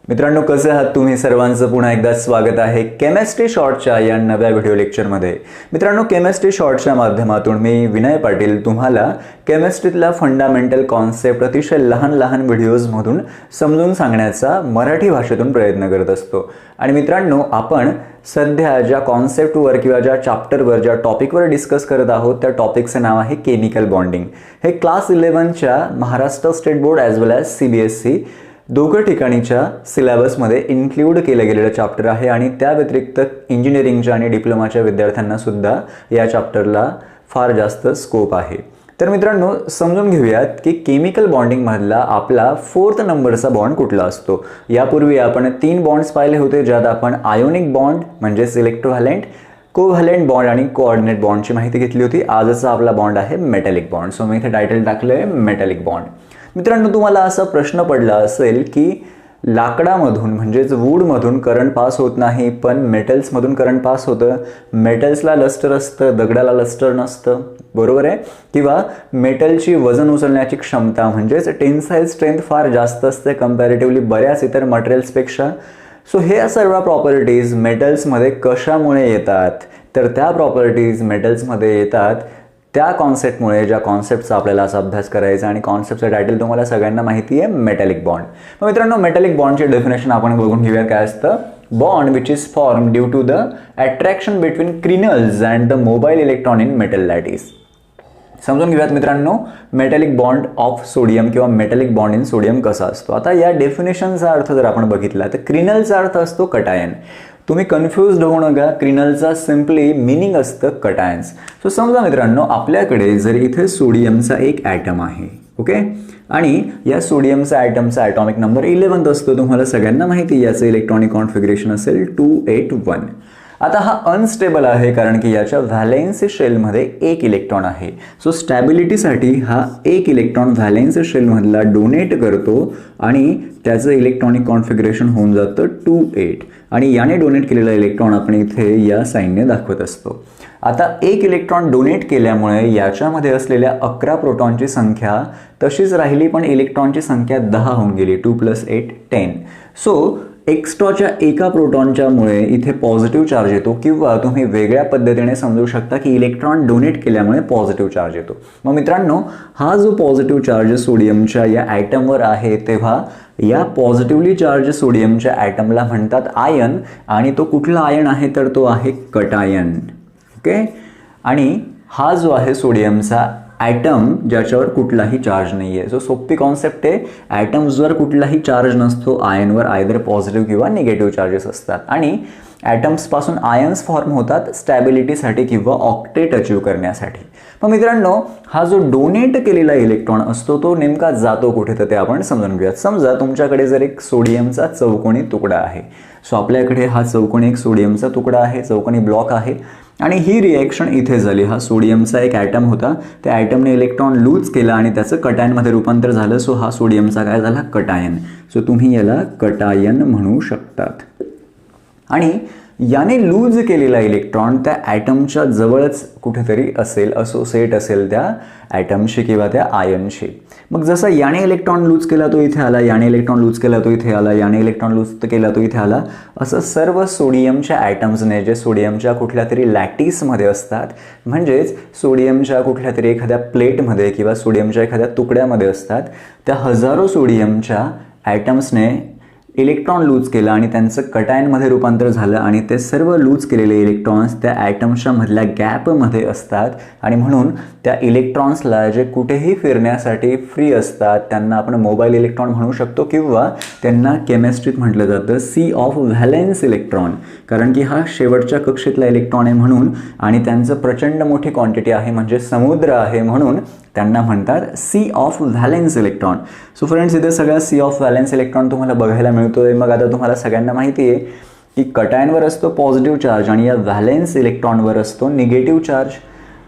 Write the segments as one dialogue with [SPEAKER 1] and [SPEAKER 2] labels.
[SPEAKER 1] मित्रांनो, कसे आहात तुम्ही? सर्वांचं पुन्हा एकदा स्वागत आहे केमिस्ट्री शॉर्टच्या या नव्या व्हिडिओ लेक्चरमध्ये. मित्रांनो, केमिस्ट्री शॉर्टच्या माध्यमातून मी विनय पाटील तुम्हाला केमिस्ट्रीतल्या फंडामेंटल कॉन्सेप्ट अतिशय लहान व्हिडिओजमधून समजून सांगण्याचा मराठी भाषेतून प्रयत्न करत असतो. आणि मित्रांनो, आपण सध्या ज्या कॉन्सेप्टवर किंवा ज्या चॅप्टरवर ज्या टॉपिकवर डिस्कस करत आहोत त्या टॉपिकचं नाव आहे केमिकल बॉन्डिंग. हे क्लास 11च्या Maharashtra state board as well as CBSE दोघं ठिकाणीच्या सिलेबसमध्ये इन्क्लूड केलं गेलेलं चॅप्टर आहे. आणि त्या व्यतिरिक्त इंजिनिअरिंगच्या आणि डिप्लोमाच्या विद्यार्थ्यांना सुद्धा या चॅप्टरला फार जास्त स्कोप आहे. तर मित्रांनो, समजून घेऊयात की केमिकल बॉन्डिंगमधला आपला 4th नंबरचा बॉन्ड कुठला असतो. यापूर्वी आपण 3 बॉन्ड्स पाहिले होते, ज्यात आपण आयोनिक बॉन्ड म्हणजेच इलेक्ट्रोव्हॅलेंट, कोव्हॅलेंट बॉन्ड आणि कोऑर्डिनेट बॉन्डची माहिती घेतली होती. आजचा आपला बॉन्ड आहे मेटॅलिक बॉन्ड. सो मी इथे टायटल टाकलं आहे मेटॅलिक बॉन्ड. मित्रांनो, तुम्हाला असा प्रश्न पडला असेल की लाकडामधून म्हणजेच वूडमधून करंट पास होत नाही, पण मेटल्समधून करंट पास होतं. मेटल्सला लस्टर असतं, दगडाला लस्टर नसतं, बरोबर आहे? किंवा मेटलची वजन उचलण्याची क्षमता म्हणजेच टेन्साईल स्ट्रेंथ फार जास्त असते कम्पॅरेटिव्हली बऱ्याच इतर मटेरियल्सपेक्षा. सो हे सर्व प्रॉपर्टीज मेटल्समध्ये कशामुळे येतात? तर त्या प्रॉपर्टीज मेटल्समध्ये येतात त्या कॉन्सेप्टमुळे, ज्या कॉन्सेप्टचा आपल्याला असा अभ्यास करायचा. आणि कॉन्सेप्टचं टायटल तुम्हाला सगळ्यांना माहिती आहे, मेटॅलिक बॉन्ड. मग मित्रांनो, मेटॅलिक बॉन्डचे डेफिनेशन आपण बघून घेऊया. काय असतं? Bond which is form due to the attraction between kernels and the mobile electron in metal lattice. समजून घेऊयात मित्रांनो, मेटॅलिक बॉन्ड ऑफ सोडियम किंवा मेटॅलिक बॉन्ड इन सोडियम कसा असतो. आता या डेफिनेशनचा अर्थ जर आपण बघितला तर क्रिनलचा अर्थ असतो कटायन. तुम्ही कन्फ्यूज होऊ नका, क्रिनलचा सिम्पली मिनिंग असतं कटायन्स. सो समजा मित्रांनो, आपल्याकडे जर इथे सोडियमचा एक ॲटम आहे, ओके, आणि या सोडियमचा ॲटमचा ॲटॉमिक नंबर 11 असतो. तुम्हाला सगळ्यांना माहिती, याचं इलेक्ट्रॉनिक कॉन्फिगरेशन असेल 281. आता हा अनस्टेबल आहे कारण की याच्या व्हॅलेन्सी शेलमध्ये एक इलेक्ट्रॉन आहे. सो स्टॅबिलिटीसाठी हा एक इलेक्ट्रॉन व्हॅलेन्सी शेलमधला डोनेट करतो आणि त्याचं इलेक्ट्रॉनिक कॉन्फिगरेशन होऊन जातं 28. आणि याने डोनेट केलेला इलेक्ट्रॉन आपण इथे या साईनने दाखवत असतो. आता एक इलेक्ट्रॉन डोनेट केल्यामुळे याच्यामध्ये असलेल्या 11 प्रोटॉनची संख्या तशीच राहिली, पण इलेक्ट्रॉनची संख्या 10 होऊन गेली. 2 + 8 10. सो एक्स्ट्राच्या एका प्रोटॉनच्यामुळे इथे पॉझिटिव्ह चार्ज येतो, किंवा तुम्ही वेगळ्या पद्धतीने समजू शकता की इलेक्ट्रॉन डोनेट केल्यामुळे पॉझिटिव्ह चार्ज येतो. मग मित्रांनो, हा जो पॉझिटिव्ह चार्ज सोडियमच्या या ॲटमवर आहे, तेव्हा या पॉझिटिव्हली चार्ज सोडियमच्या ॲटमला म्हणतात आयन. आणि तो कुठला आयन आहे? तर तो आहे कटायन. ओके. आणि हा जो आहे सोडियमचा ॲटम ज्याच्यावर कुठलाही चार्ज नाही आहे. सो सोपी कॉन्सेप्ट आहे. ॲटम्सवर कुठलाही चार्ज नसतो, आयनवर आयदर पॉझिटिव्ह किंवा निगेटिव्ह चार्जेस असतात. आणि ॲटम्सपासून आयन्स फॉर्म होतात स्टॅबिलिटीसाठी किंवा ऑक्टेट अचीव करण्यासाठी. मग मित्रांनो, हा जो डोनेट केलेला इलेक्ट्रॉन असतो तो नेमका जातो कुठे, तर ते आपण समजून घेऊयात. समजा तुमच्याकडे जर एक सोडियमचा चौकोनी तुकडा आहे. सो आपल्याकडे हा चौकोनी एक सोडियमचा तुकडा आहे, चौकोनी ब्लॉक आहे. आणि ही रिॲक्शन इथे झाली. हा सोडियमचा एक ॲटम होता, त्या ॲटमने इलेक्ट्रॉन लूज केला आणि त्याचं कटायनमध्ये रूपांतर झालं. सो हा सोडियमचा काय झाला? कटायन. सो तुम्ही याला कटायन म्हणू शकतात. आणि याने लूज केलेला इलेक्ट्रॉन त्या ॲटमच्या जवळच कुठेतरी असेल, असोसिएट असेल त्या ॲटमशी किंवा त्या आयनशी. मग जसं याने इलेक्ट्रॉन लूज केला तो इथे आला, याने इलेक्ट्रॉन लूज केला तो इथे आला, याने इलेक्ट्रॉन लूज केला तो इथे आला, असं सर्व सोडियमच्या ॲटम्सने, जे सोडियमच्या कुठल्या तरी लॅटिसमध्ये असतात, म्हणजेच सोडियमच्या कुठल्या तरी एखाद्या प्लेटमध्ये किंवा सोडियमच्या एखाद्या तुकड्यामध्ये असतात, त्या हजारो सोडियमच्या ॲटम्सने इलेक्ट्रॉन लूज केला आणि त्यांचं कटायनमध्ये रूपांतर झालं. आणि ते सर्व लूज केलेले इलेक्ट्रॉन्स त्या ॲटम्सच्या मधल्या गॅपमध्ये असतात. आणि म्हणून त्या इलेक्ट्रॉन्सला जे कुठेही फिरण्यासाठी फ्री असतात त्यांना आपण मोबाईल इलेक्ट्रॉन म्हणू शकतो, किंवा त्यांना केमिस्ट्रीत म्हटलं जातं सी ऑफ व्हॅलेन्स इलेक्ट्रॉन. कारण की हा शेवटच्या कक्षेतला इलेक्ट्रॉन आहे म्हणून, आणि त्यांचं प्रचंड मोठी क्वांटिटी आहे म्हणजे समुद्र आहे म्हणून त्यांना म्हणतात sea of valence electron. So friends, इथे सगळ्या सी ऑफ व्हॅलेन्स इलेक्ट्रॉन तुम्हाला बघायला मिळतोय. मग आता तुम्हाला सगळ्यांना माहिती आहे की कटायनवर असतो पॉझिटिव्ह चार्ज आणि या व्हॅलेन्स इलेक्ट्रॉनवर असतो निगेटिव्ह चार्ज.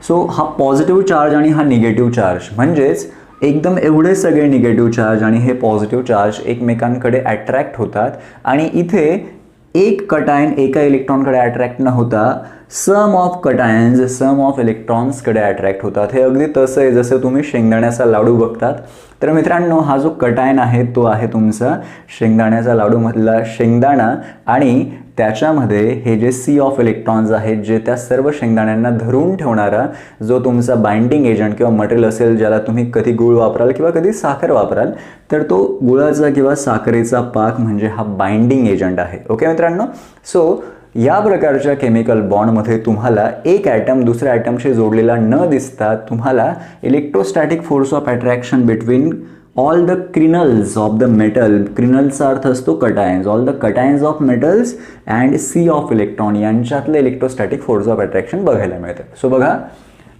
[SPEAKER 1] सो हा पॉझिटिव्ह चार्ज आणि हा निगेटिव्ह चार्ज म्हणजेच एकदम एवढे सगळे निगेटिव्ह चार्ज आणि हे पॉझिटिव्ह चार्ज एकमेकांकडे अट्रॅक्ट होतात. आणि इथे एक कटायन एका इलेक्ट्रॉनकडे अट्रॅक्ट न होता सम ऑफ कटायन्स सम ऑफ इलेक्ट्रॉन्सकडे अट्रॅक्ट होतात. हे अगदी तसं आहे जसं तुम्ही शेंगदाण्याचा लाडू बघतात. तर मित्रांनो, हा जो कटायन आहे तो आहे तुमचा शेंगदाण्याचा लाडूमधला शेंगदाणा, आणि त्याच्यामध्ये हे जे सी ऑफ इलेक्ट्रॉन्स आहेत, जे त्या सर्व शेंगदाण्यांना धरून ठेवणारा जो तुमचा बाइंडिंग एजंट किंवा मटेरियल असेल, ज्याला तुम्ही कधी गूळ वापराल किंवा कधी साखर वापराल, तर तो गुळाचा किंवा साखरेचा पाक म्हणजे हा बाइंडिंग एजंट आहे. ओके मित्रांनो, सो या प्रकारच्या केमिकल बॉन्डमध्ये तुम्हाला एक ॲटम दुसऱ्या ॲटमशी जोडलेला न दिसता तुम्हाला electrostatic force of attraction between all the kernels of the metal, क्रिनल्सचा अर्थ असतो cations, all the cations of metals and sea of electron यांच्यातलं इलेक्ट्रोस्टॅटिक फोर्स ऑफ अट्रॅक्शन बघायला मिळतं. सो बघा,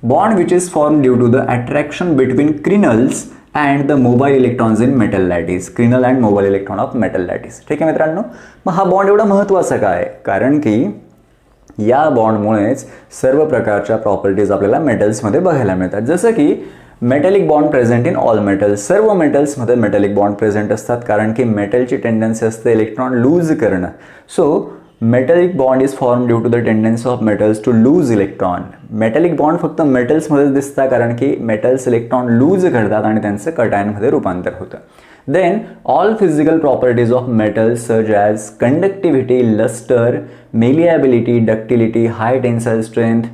[SPEAKER 1] bond which is form due to the attraction between kernels and the mobile electrons in metal lattice, kernel and mobile electron of metal lattice. ठीक आहे मित्रांनो, मग हा bond एवढा महत्त्वाचा काय? कारण की या बॉन्डमुळेच सर्व प्रकारच्या प्रॉपर्टीज आपल्याला मेटल्समध्ये बघायला मिळतात. जसं की metallic bond present in all metals, सर्व मेटल्समध्ये मेटॅलिक बॉन्ड प्रेझेंट असतात, कारण की मेटलची टेंडन्सी असते इलेक्ट्रॉन लूज करणं. So metallic bond is form due to the tendency of metals to lose electron. Metallic bond फक्त मेटल्समध्येच दिसतात, कारण की मेटल्स इलेक्ट्रॉन लूज करतात आणि त्यांचं कटायनमध्ये रूपांतर होतं. Then all physical properties of metals such as conductivity, luster, malleability, ductility, high tensile strength,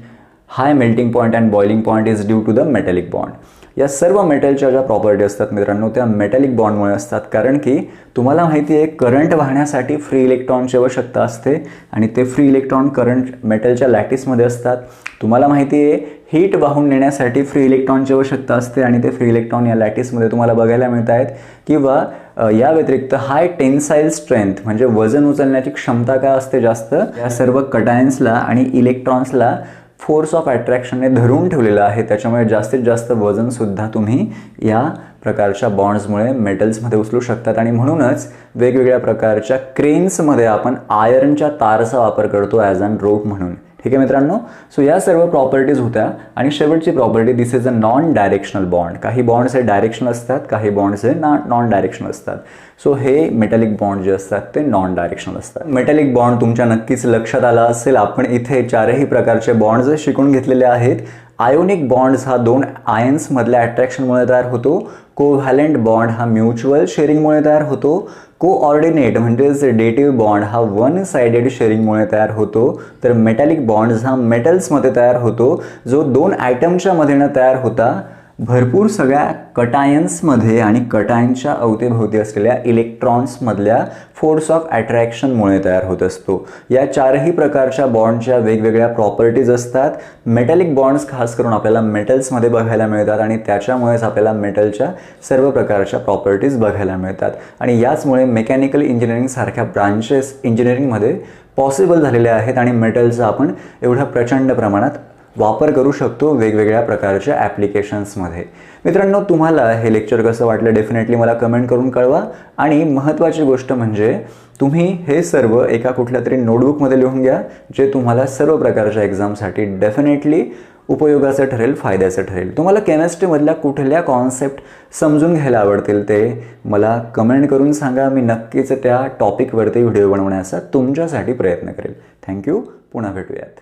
[SPEAKER 1] high melting point and boiling point is due to the metallic bond. या सर्व मेटलच्या ज्या प्रॉपर्टी असतात मित्रांनो, त्या मेटॅलिक बॉन्डमुळे असतात, कारण की तुम्हाला माहिती आहे करंट वाहण्यासाठी फ्री इलेक्ट्रॉनची आवश्यकता असते आणि ते फ्री इलेक्ट्रॉन करंट मेटलच्या लॅटिसमध्ये असतात. तुम्हाला माहिती आहे हीट वाहून नेण्यासाठी फ्री इलेक्ट्रॉनची आवश्यकता असते आणि ते फ्री इलेक्ट्रॉन या लॅटिसमध्ये तुम्हाला बघायला मिळत आहेत. किंवा या व्यतिरिक्त हाय टेन्साईल स्ट्रेंथ म्हणजे वजन उचलण्याची क्षमता काय असते जास्त, या सर्व कटायन्सला आणि इलेक्ट्रॉन्सला फोर्स ऑफ अट्रॅक्शनने धरून ठेवलेलं आहे. त्याच्यामुळे जास्तीत जास्त वजनसुद्धा तुम्ही या प्रकारच्या बॉन्ड्समुळे मेटल्समध्ये उचलू शकतात आणि म्हणूनच वेगवेगळ्या प्रकारच्या क्रेन्समध्ये आपण आयर्नच्या तारचा वापर करतो ॲज अन रोप म्हणून. ठीक आहे मित्रांनो, सो या सर्व प्रॉपर्टीज होत्या. आणि शेवटची property, this is a non directional bond. काही बॉन्ड्स हे डायरेक्शनल असतात, काही बॉन्ड्स हे नॉन डायरेक्शनल असतात. सो हे मेटॅलिक बॉन्ड जे असतात ते नॉन डायरेक्शनल असतात. मेटॅलिक बॉन्ड तुमच्या नक्कीच लक्षात आला असेल. आपण इथे चारही प्रकारचे बॉन्ड्स शिकून घेतलेले आहेत. आयोनिक बॉन्ड्स हा दोन आयन्समधल्या अट्रॅक्शनमुळे तयार होतो. कोव्हॅलेंट बॉन्ड हा म्युच्युअल शेअरिंगमुळे तयार होतो. कोऑर्डिनेट म्हणजेच डेटिव्ह बॉन्ड हा वन साइडेड शेअरिंगमुळे तयार होतो. तर मेटॅलिक बॉन्ड्स हा मेटल्समध्ये तयार होतो, जो दोन ॲटमच्या मधीनं तयार होता भरपूर सगळ्या कटायन्समध्ये आणि कटायनच्या अवतीभोवती असलेल्या इलेक्ट्रॉन्समधल्या फोर्स ऑफ अट्रॅक्शनमुळे तयार होत असतो. या चारही प्रकारच्या बॉन्डच्या वेगवेगळ्या प्रॉपर्टीज असतात. मेटॅलिक बॉन्ड्स खास करून आपल्याला मेटल्समध्ये बघायला मिळतात आणि त्याच्यामुळेच आपल्याला मेटलच्या सर्व प्रकारच्या प्रॉपर्टीज बघायला मिळतात. आणि याचमुळे मेकॅनिकल इंजिनिअरिंगसारख्या ब्रांचेस इंजिनिअरिंगमध्ये पॉसिबल झालेल्या आहेत आणि मेटलचा आपण एवढ्या प्रचंड प्रमाणात वापर करू शकतो वेगवेगळ्या प्रकारच्या ॲप्लिकेशन्समध्ये. मित्रांनो, तुम्हाला हे लेक्चर कसं वाटलं डेफिनेटली मला कमेंट करून कळवा. आणि महत्त्वाची गोष्ट म्हणजे तुम्ही हे सर्व एका कुठल्या तरी नोटबुकमध्ये लिहून घ्या, जे तुम्हाला सर्व प्रकारच्या एक्झामसाठी डेफिनेटली उपयोगाचं ठरेल, फायद्याचं ठरेल. तुम्हाला केमिस्ट्रीमधल्या कुठल्या कॉन्सेप्ट समजून घ्यायला आवडतील ते मला कमेंट करून सांगा. मी नक्कीच त्या टॉपिकवरती व्हिडिओ बनवण्याचा तुमच्यासाठी प्रयत्न करेल. थँक्यू. पुन्हा भेटूयात.